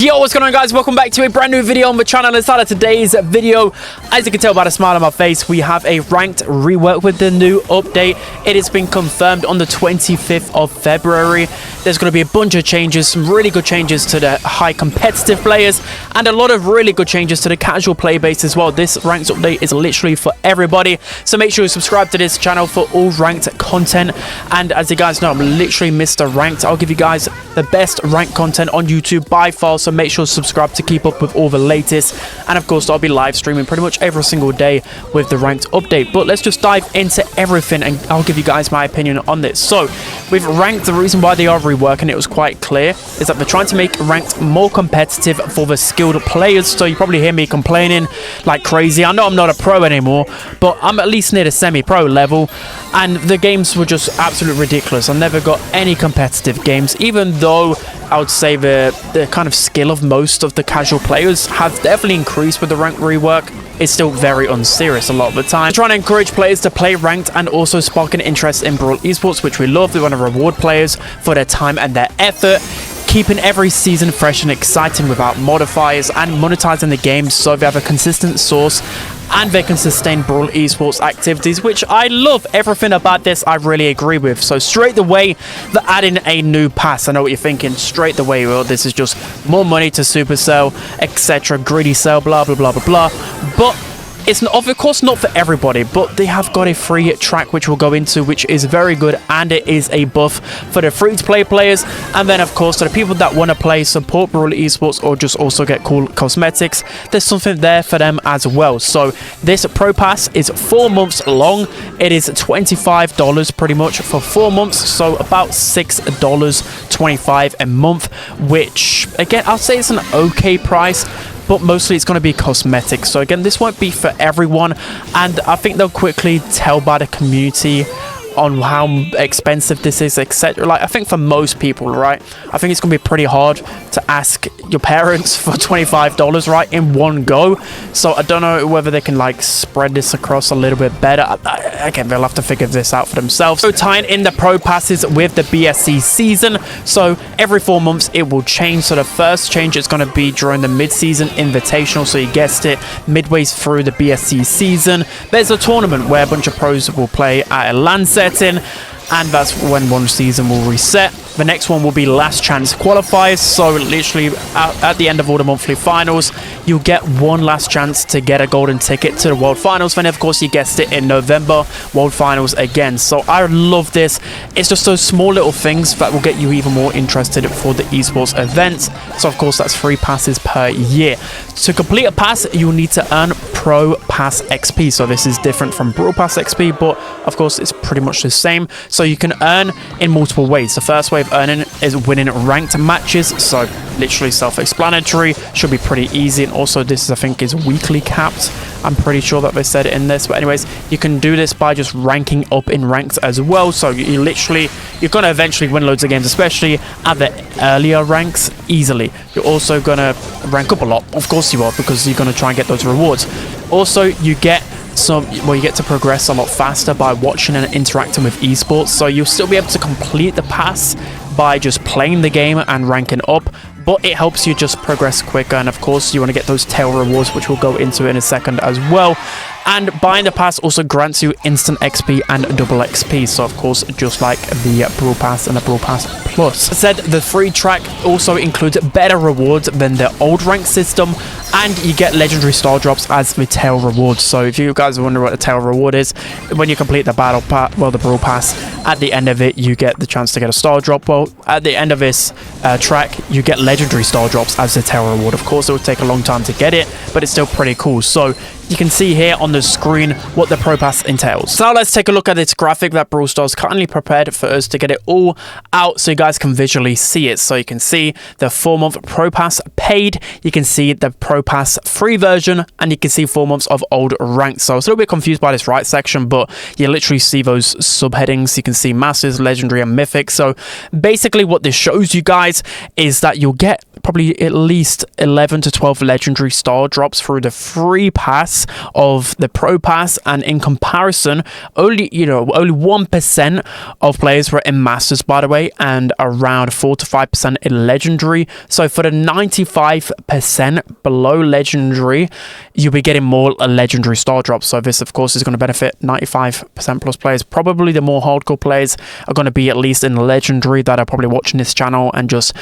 Yo, what's going on, guys? Welcome back to a brand new video on the channel. Inside of today's video, as you can tell by the smile on my face, we have a ranked rework with the new update. It has been confirmed on the 25th of February. There's going to be a bunch of changes, some really good changes to the high competitive players, and a lot of really good changes to the casual play base as well. This ranked update is literally for everybody, so make sure you subscribe to this channel for all ranked content. And as you guys know, I'm literally Mr. Ranked. I'll give you guys the best ranked content on YouTube by far, so make sure to subscribe to keep up with all the latest. And of course, I'll be live streaming pretty much every single day with the ranked update. But let's just dive into everything and I'll give you guys my opinion on this. So with ranked, the reason why they are reworking it was quite clear, is that they're trying to make ranked more competitive for the skilled players. So you probably hear me complaining like crazy. I know I'm not a pro anymore, but I'm at least near the semi-pro level, and the games were just absolutely ridiculous. I never got any competitive games, even though I would say the kind of skill of most of the casual players have definitely increased with the ranked rework. It's still very unserious a lot of the time. We're trying to encourage players to play ranked and also spark an interest in Brawl esports, which we love. We want to reward players for their time and their effort, keeping every season fresh and exciting without modifiers, and monetizing the game so they have a consistent source and they can sustain Brawl esports activities, which I love. Everything about this I really agree with. So straight away, they're adding a new pass. I know what you're thinking. Straight away, well, this is just more money to Supercell, etc. Greedy sell, blah blah blah blah blah. But it's not, of course, not for everybody, but they have got a free track which we'll go into, which is very good, and it is a buff for the free-to-play players. And then, of course, for the people that want to play, support Brawl esports, or just also get cool cosmetics, there's something there for them as well. So this Pro Pass is 4 months long. It is $25 pretty much for 4 months, so about $6.25 a month, which, again, I'll say it's an okay price, but mostly it's going to be cosmetics. So again, this won't be for everyone, and I think they'll quickly tell by the community on how expensive this is, etc. Like, I think for most people, right, I think it's gonna be pretty hard to ask your parents for $25, right, in one go. So I don't know whether they can like spread this across a little bit better. Again, they'll have to figure this out for themselves. So tying in the pro passes with the BSC season, so every 4 months it will change. So the first change is going to be during the mid-season invitational, so you guessed it, midway through the BSC season there's a tournament where a bunch of pros will play at a LAN setting, and that's when one season will reset. The next one will be last chance qualifiers, so literally at the end of all the monthly finals, you'll get one last chance to get a golden ticket to the World Finals. Then, of course, you guessed it, in November, World Finals again. So I love this. It's just those small little things that will get you even more interested for the esports events. So, of course, that's 3 passes per year. To complete a pass, you'll need to earn Pro Pass XP. So this is different from Brawl Pass XP, but, of course, it's pretty much the same. So you can earn in multiple ways. The first way of earning is winning ranked matches, so literally self-explanatory, should be pretty easy. And also this is, I think, is weekly capped. I'm pretty sure that they said it in this, but anyways, you can do this by just ranking up in ranks as well. So you're gonna eventually win loads of games, especially at the earlier ranks, easily. You're also gonna rank up a lot, of course you are, because you're gonna try and get those rewards. Also, you get you get to progress a lot faster by watching and interacting with esports. So you'll still be able to complete the pass by just playing the game and ranking up, but it helps you just progress quicker. And of course, you want to get those tail rewards, which we'll go into in a second as well. And buying the pass also grants you instant XP and double XP. So of course, just like the Brawl Pass and the Brawl Pass Plus. As I said, the free track also includes better rewards than the old rank system, and you get legendary star drops as the tail rewards. So if you guys wonder what the tail reward is, when you complete the battle pass, well, the Brawl Pass, at the end of it, you get the chance to get a star drop. Well, at the end of this track, you get legendary star drops as the tail reward. Of course, it will take a long time to get it, but it's still pretty cool. So you can see here on the screen what the Pro Pass entails. So now let's take a look at this graphic that Brawl Stars currently prepared for us to get it all out so you guys can visually see it. So you can see the 4-month Pro Pass paid, you can see the Pro Pass free version, and you can see 4 months of old ranks. So I was a little bit confused by this right section, but you literally see those subheadings. You can see Masters, Legendary, and Mythic. So basically what this shows you guys is that you'll get probably at least 11 to 12 legendary star drops through the free pass of the pro pass, and in comparison, only 1% of players were in masters, by the way, and around 4 to 5% in legendary. So for the 95% below legendary, you'll be getting more legendary star drops. So this, of course, is going to benefit 95% plus players. Probably the more hardcore players are going to be at least in legendary that are probably watching this channel and just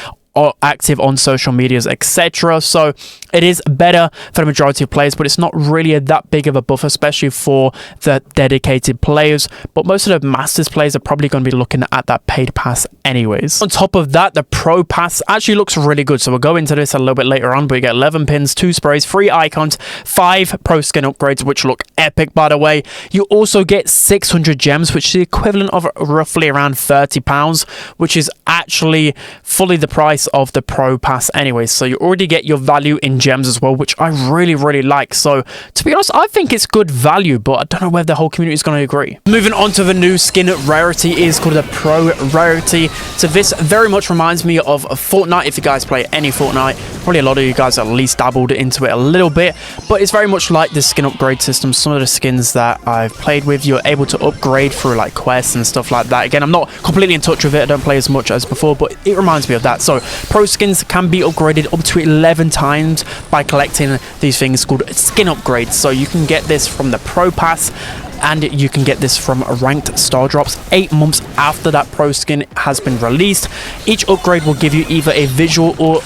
active on social medias, etc. So it is better for the majority of players, but it's not really that big of a buff, especially for the dedicated players. But most of the masters players are probably going to be looking at that paid pass anyways. On top of that, the pro pass actually looks really good, so we'll go into this a little bit later on. But you get 11 pins, 2 sprays, 3 icons, 5 pro skin upgrades, which look epic, by the way. You also get 600 gems, which is the equivalent of roughly around £30, which is actually fully the price of the pro pass anyway. So you already get your value in gems as well, which I really like. So to be honest, I think it's good value, but I don't know whether the whole community is going to agree. Moving on to the new skin rarity is called the pro rarity. So this very much reminds me of Fortnite. If you guys play any Fortnite, probably a lot of you guys at least dabbled into it a little bit, but it's very much like the skin upgrade system. Some of the skins that I've played with, you're able to upgrade through like quests and stuff like that. Again, I'm not completely in touch with it, I don't play as much as before, but it reminds me of that. So pro skins can be upgraded up to 11 times by collecting these things called skin upgrades. So you can get this from the pro pass, and you can get this from ranked star drops 8 months after that pro skin has been released. Each upgrade will give you either a visual or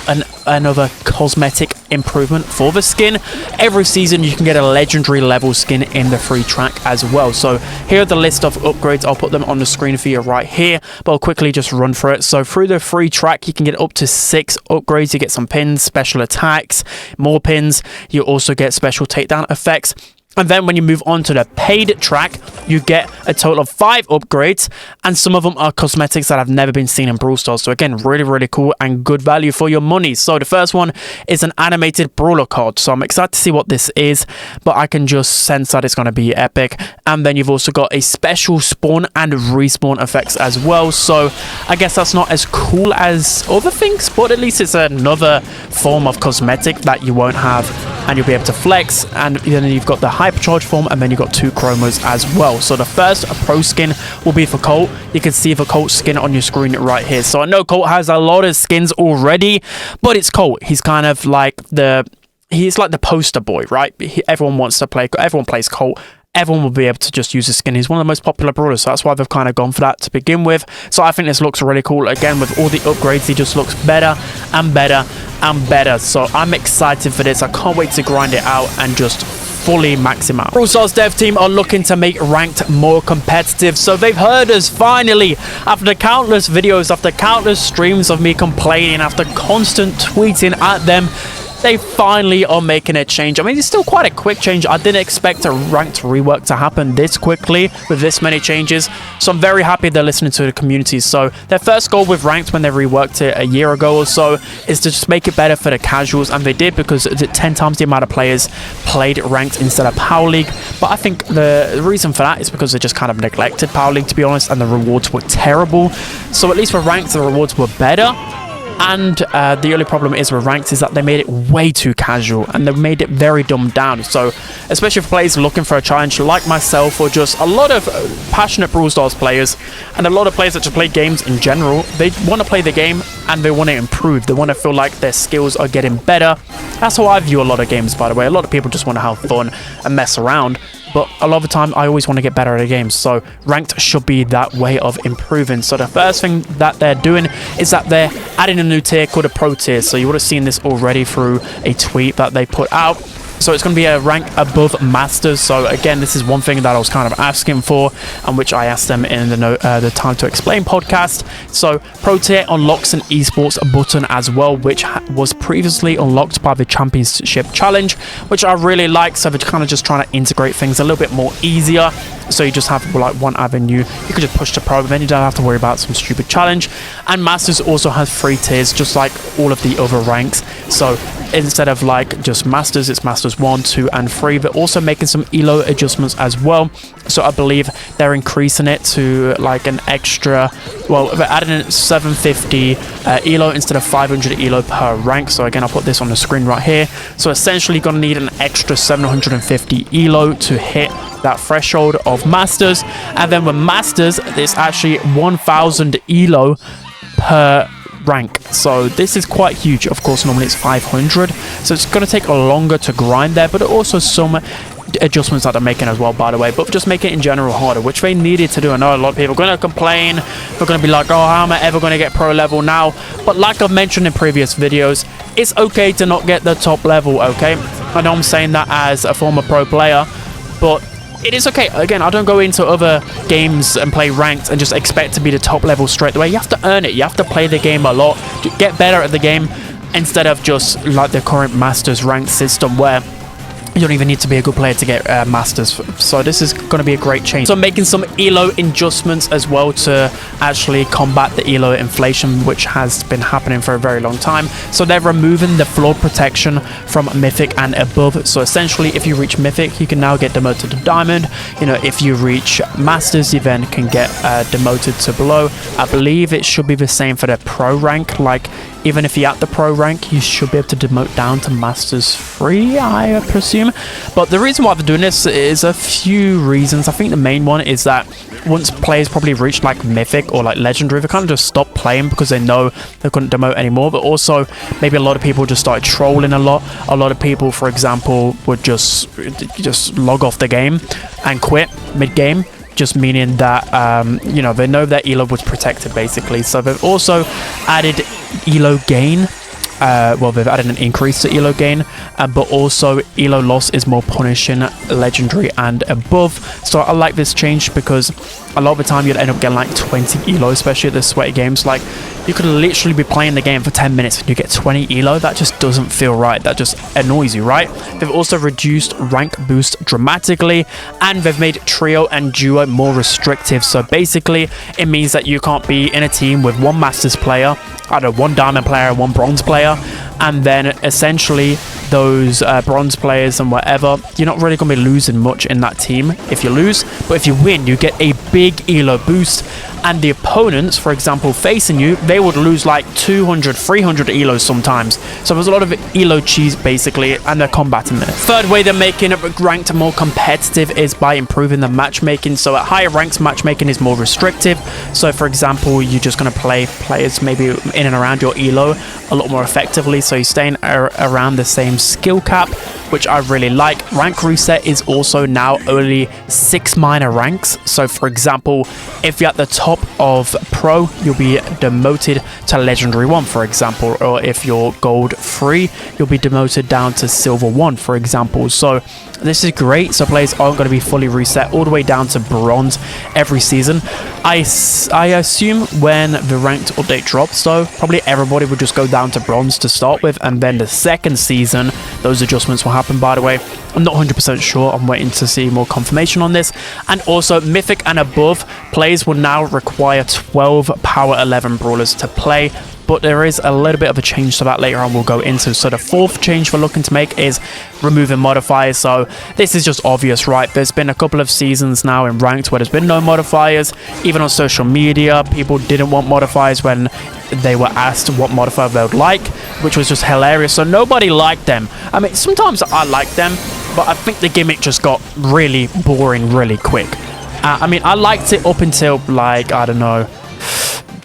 another cosmetic improvement for the skin. Every season you can get a legendary level skin in the free track as well. So here are the list of upgrades. I'll put them on the screen for you right here, but I'll quickly just run through it. So through the free track, you can get up to 6 upgrades. You get some pins, special attacks, more pins. You also get special takedown effects. And then when you move on to the paid track, you get a total of 5 upgrades, and some of them are cosmetics that have never been seen in Brawl Stars. So again, really cool and good value for your money. So the first one is an animated brawler card. So I'm excited to see what this is, but I can just sense that it's going to be epic. And then you've also got a special spawn and respawn effects as well. So I guess that's not as cool as other things, but at least it's another form of cosmetic that you won't have, and you'll be able to flex. And then you've got the hypercharge form, and then you've got 2 chromos as well. So the first pro skin will be for Colt. You can see the Colt skin on your screen right here. So I know Colt has a lot of skins already, but it's Colt. He's kind of like he's like the poster boy, right? Everyone wants to play, everyone plays Colt. Everyone will be able to just use the skin. He's one of the most popular brawlers, so that's why they've kind of gone for that to begin with. So I think this looks really cool. Again, with all the upgrades, he just looks better and better and better. So I'm excited for this. I can't wait to grind it out and just fully max him out. Brawl Stars dev team are looking to make ranked more competitive, so they've heard us finally. After countless videos, after countless streams of me complaining, after constant tweeting at them, they finally are making a change. I mean, it's still quite a quick change. I didn't expect a ranked rework to happen this quickly with this many changes. So I'm very happy they're listening to the community. So their first goal with ranked when they reworked it a year ago or so is to just make it better for the casuals. And they did, because 10 times the amount of players played ranked instead of Power League. But I think the reason for that is because they just kind of neglected Power League, to be honest, and the rewards were terrible. So at least for ranked, the rewards were better. And the only problem is with ranked is that they made it way too casual, and they made it very dumbed down. So especially for players looking for a challenge like myself, or just a lot of passionate Brawl Stars players, and a lot of players that just play games in general, they want to play the game and they want to improve. They want to feel like their skills are getting better. That's how I view a lot of games, by the way. A lot of people just want to have fun and mess around. But a lot of the time, I always want to get better at a game. So ranked should be that way of improving. So the first thing that they're doing is that they're adding a new tier called a pro tier. So you would have seen this already through a tweet that they put out. So it's going to be a rank above masters. So again, this is one thing that I was kind of asking for, and which I asked them in the Time to Explain podcast. So pro tier unlocks an esports button as well, which was previously unlocked by the championship challenge, which I really like. So they're kind of just trying to integrate things a little bit more easier. so you just have like one avenue. You can just push to pro, and then you don't have to worry about some stupid challenge. And Masters also has 3 tiers, just like all of the other ranks. So instead of like just Masters, it's Masters 1, 2 and 3. They're also making some elo adjustments as well, so I believe they're increasing it to like an extra, well, they're adding in 750 elo instead of 500 elo per rank. So again, I'll put this on the screen right here. So essentially you're going to need an extra 750 elo to hit that threshold of Masters. And then with Masters, it's actually 1000 elo per rank, so this is quite huge. Of course, normally it's 500, so it's going to take a longer to grind there, but also some adjustments that they're making as well, by the way, but just make it in general harder, which they needed to do. I know a lot of people are going to complain, they're going to be like, oh, how am I ever going to get pro level now? But like I've mentioned in previous videos, it's okay to not get the top level, okay? I know I'm saying that as a former pro player, but it is okay. Again, I don't go into other games and play ranked and just expect to be the top level straight away. You have to earn it. You have to play the game a lot, get better at the game, instead of just like the current Masters ranked system where you don't even need to be a good player to get Masters. So this is going to be a great change. So making some elo adjustments as well to actually combat the elo inflation, which has been happening for a very long time. So they're removing the floor protection from Mythic and above. So essentially, if you reach Mythic, you can now get demoted to Diamond. You know, if you reach Masters, you then can get demoted to below. I believe it should be the same for the pro rank. Like, even if you're at the pro rank, you should be able to demote down to Masters 3, I presume. But the reason why they're doing this is a few reasons. I think the main one is that once players probably reach like Mythic or like Legendary, they kind of just stop playing because they know they couldn't demote anymore. But also, maybe a lot of people just started trolling a lot. A lot of people, for example, would just log off the game and quit mid-game. Just meaning that, you know, they know that elo was protected, basically. So they've also added elo gain. Well, they've added an increase to elo gain, but also elo loss is more punishing Legendary and above. So I like this change because a lot of the time you'd end up getting like 20 elo, especially at the sweaty games. Like, you could literally be playing the game for 10 minutes and you get 20 elo. That just doesn't feel right. That just annoys you, right? They've also reduced rank boost dramatically, and they've made trio and duo more restrictive. So basically, it means that you can't be in a team with one Masters player, either one Diamond player and one Bronze player, and then essentially those bronze players and whatever, you're not really going to be losing much in that team if you lose. But if you win, you get a big elo boost, and the opponents, for example, facing you, they would lose like 200, 300 elos sometimes. So there's a lot of elo cheese, basically, and they're combating this. Third way they're making it ranked more competitive is by improving the matchmaking. So at higher ranks, matchmaking is more restrictive. So for example, you're just going to play players maybe in and around your elo a lot more effectively, so you're staying around the same skill cap, which I really like. Rank reset is also now only 6 minor ranks. So for example, if you're at the top of pro, you'll be demoted to Legendary 1, for example, or if you're gold 3, you'll be demoted down to silver 1, for example. So this is great. So players aren't going to be fully reset all the way down to bronze every season. I assume when the ranked update drops, though, probably everybody would just go down to bronze to start with, and then the second season those adjustments will happen. By the way, I'm not 100% sure. I'm waiting to see more confirmation on this. And also, Mythic and above players will now require 12 Power 11 brawlers to play. But there is a little bit of a change to that later on we'll go into. So the fourth change we're looking to make is removing modifiers. So this is just obvious, right? There's been a couple of seasons now in ranked where there's been no modifiers. Even on social media, people didn't want modifiers when they were asked what modifier they would like, which was just hilarious. So nobody liked them. I mean, sometimes I like them, but I think the gimmick just got really boring really quick. I mean, I liked it up until, like, I don't know,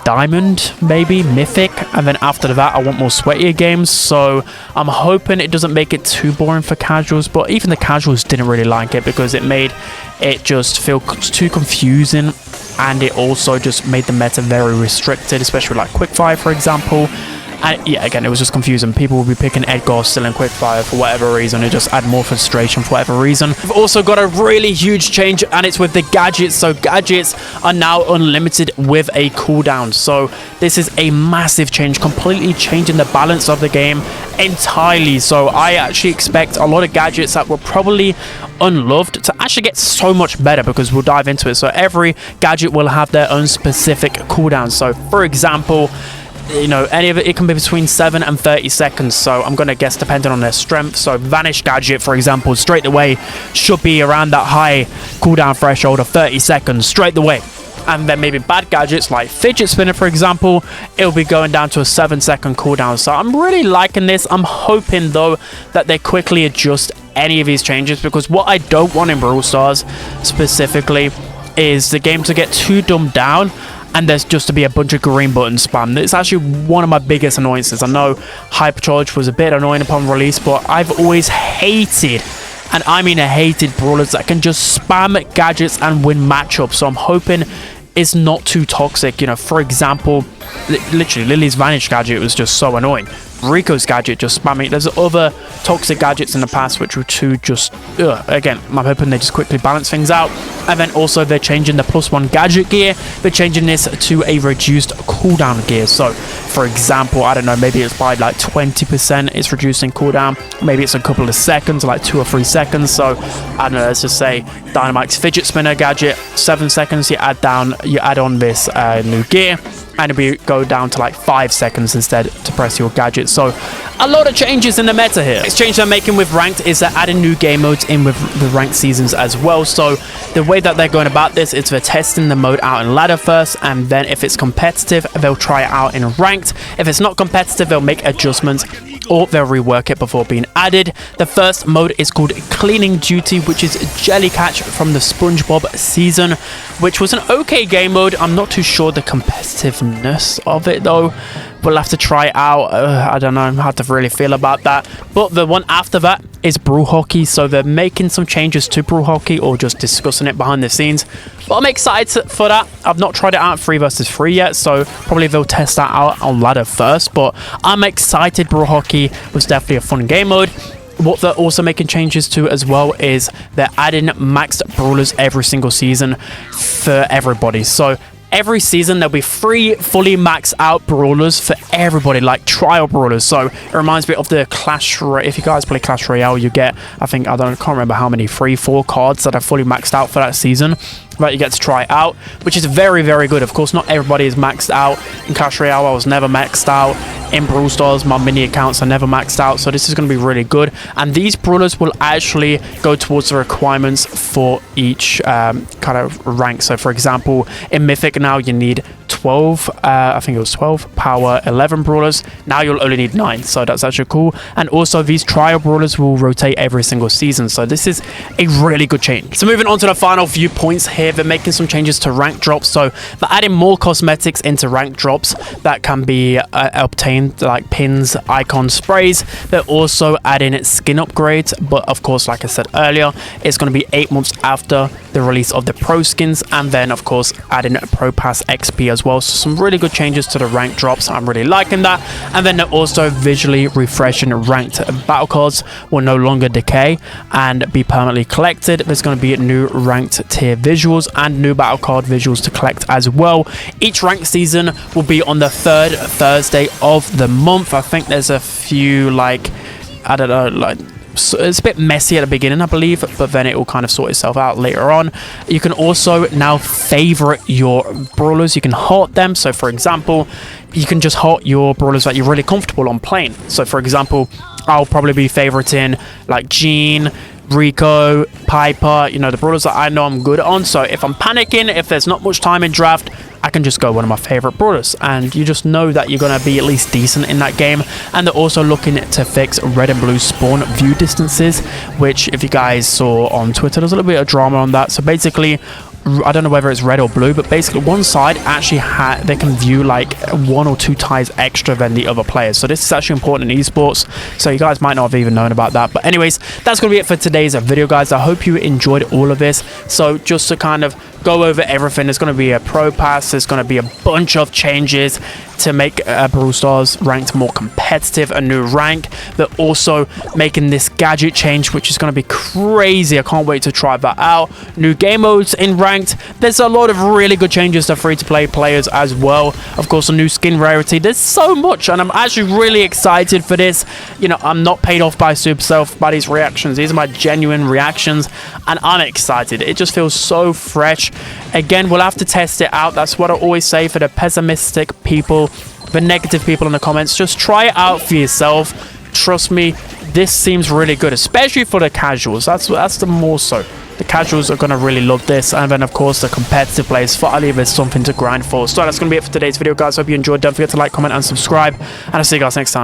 Diamond, maybe Mythic, and then after that I want more sweatier games. So I'm hoping it doesn't make it too boring for casuals, but even the casuals didn't really like it because it made it just feel too confusing, and it also just made the meta very restricted, especially like quickfire, for example. And yeah, again, it was just confusing. People will be picking Edgar still in quickfire for whatever reason. It just add more frustration for whatever reason. We've also got a really huge change, and it's with the gadgets. So gadgets are now unlimited with a cooldown. So this is a massive change, completely changing the balance of the game entirely. So I actually expect a lot of gadgets that were probably unloved to actually get so much better, because we'll dive into it. So every gadget will have their own specific cooldown. So for example, you know, any of it can be between 7 and 30 seconds. So I'm going to guess depending on their strength. So Vanish gadget, for example, straight away should be around that high cooldown threshold of 30 seconds straight away. And then maybe bad gadgets like Fidget Spinner, for example, it'll be going down to a 7-second cooldown. So I'm really liking this. I'm hoping, though, that they quickly adjust any of these changes, because what I don't want in Brawl Stars specifically is the game to get too dumbed down and there's just to be a bunch of green button spam. It's actually one of my biggest annoyances. I know Hypercharge was a bit annoying upon release, but I've always hated, and I mean hated, brawlers that can just spam gadgets and win matchups. So I'm hoping it's not too toxic. You know, for example, literally Lily's Vanish gadget was just so annoying. Rico's gadget just spamming. There's other toxic gadgets in the past which were too just again, I'm hoping they just quickly balance things out. And then also they're changing the +1 gadget gear. They're changing this to a reduced cooldown gear. So for example, I don't know, maybe it's by like 20% it's reducing cooldown, maybe it's a couple of seconds, like 2 or 3 seconds. So I don't know, let's just say Dynamite's Fidget Spinner gadget, 7 seconds, you add on this new gear, and it'll go down to like 5 seconds instead to press your gadget. So a lot of changes in the meta here. Next change they're making with ranked is they're adding new game modes in with the ranked seasons as well. So the way that they're going about this is they're testing the mode out in ladder first, and then if it's competitive, they'll try it out in ranked. If it's not competitive, they'll make adjustments or they'll rework it before being added. The first mode is called Cleaning Duty, which is Jellycatch from the SpongeBob season, which was an okay game mode. I'm not too sure the competitiveness of it though. We'll have to try it out. I don't know how to really feel about that. But the one after that is Brawl Hockey. So they're making some changes to Brawl Hockey, or just discussing it behind the scenes. But I'm excited for that. I've not tried it out 3 versus 3 yet, so probably they'll test that out on ladder first. But I'm excited. Brawl Hockey was definitely a fun game mode. What they're also making changes to as well is they're adding maxed brawlers every single season for everybody. So every season there'll be 3 fully maxed out brawlers for everybody, like trial brawlers. So it reminds me of the Clash Royale. If you guys play Clash Royale, you get, I can't remember how many, 3-4 cards that are fully maxed out for that season that you get to try out, which is very, very good. Of course, not everybody is maxed out in Clash Royale. I was never maxed out in Brawl Stars. My mini accounts are never maxed out, so this is going to be really good. And these brawlers will actually go towards the requirements for each kind of rank. So for example, in Mythic now you need 12, I think it was 12 power 11 brawlers. Now you'll only need 9, so that's actually cool. And also these trial brawlers will rotate every single season, so this is a really good change. So moving on to the final few points here, they're making some changes to rank drops. So they're adding more cosmetics into rank drops that can be obtained, like pins, icons, sprays. They're also adding skin upgrades, but of course, like I said earlier, it's going to be 8 months after the release of the pro skins, and then of course adding pro pass XP as well. So some really good changes to the rank drops. I'm really liking that. And then they're also visually refreshing ranked battle cards will no longer decay and be permanently collected. There's going to be new ranked tier visuals and new battle card visuals to collect as well. Each ranked season will be on the 3rd Thursday of the month. I think there's a few, like, I don't know, like, so it's a bit messy at the beginning, I believe, but then it will kind of sort itself out later on. You can also now favorite your brawlers. You can heart them. So for example, you can just heart your brawlers that you're really comfortable on playing. So for example, I'll probably be favoriting like Jean, Rico, Piper, you know, the brawlers that I know I'm good on. So if I'm panicking, if there's not much time in draft, I can just go one of my favorite brawlers, and you just know that you're going to be at least decent in that game. And they're also looking to fix red and blue spawn view distances, which if you guys saw on Twitter, there's a little bit of drama on that. So basically, I don't know whether it's red or blue, but basically one side actually they can view like 1 or 2 times extra than the other players. So this is actually important in esports, so you guys might not have even known about that. But anyways, that's gonna be it for today's video, guys. I hope you enjoyed all of this. So just to kind of go over everything. There's going to be a pro pass. There's going to be a bunch of changes to make Brawl Stars ranked more competitive, a new rank. They're also making this gadget change, which is going to be crazy. I can't wait to try that out. New game modes in ranked. There's a lot of really good changes to free-to-play players as well. Of course, a new skin rarity. There's so much, and I'm actually really excited for this. You know, I'm not paid off by Supercell by these reactions. These are my genuine reactions, and I'm excited. It just feels so fresh. Again, we'll have to test it out. That's what I always say for the pessimistic people, the negative people in the comments. Just try it out for yourself. Trust me, this seems really good, especially for the casuals. That's the more so. The casuals are going to really love this. And then, of course, the competitive players, finally, there's something to grind for. So that's going to be it for today's video, guys. Hope you enjoyed. Don't forget to like, comment, and subscribe. And I'll see you guys next time.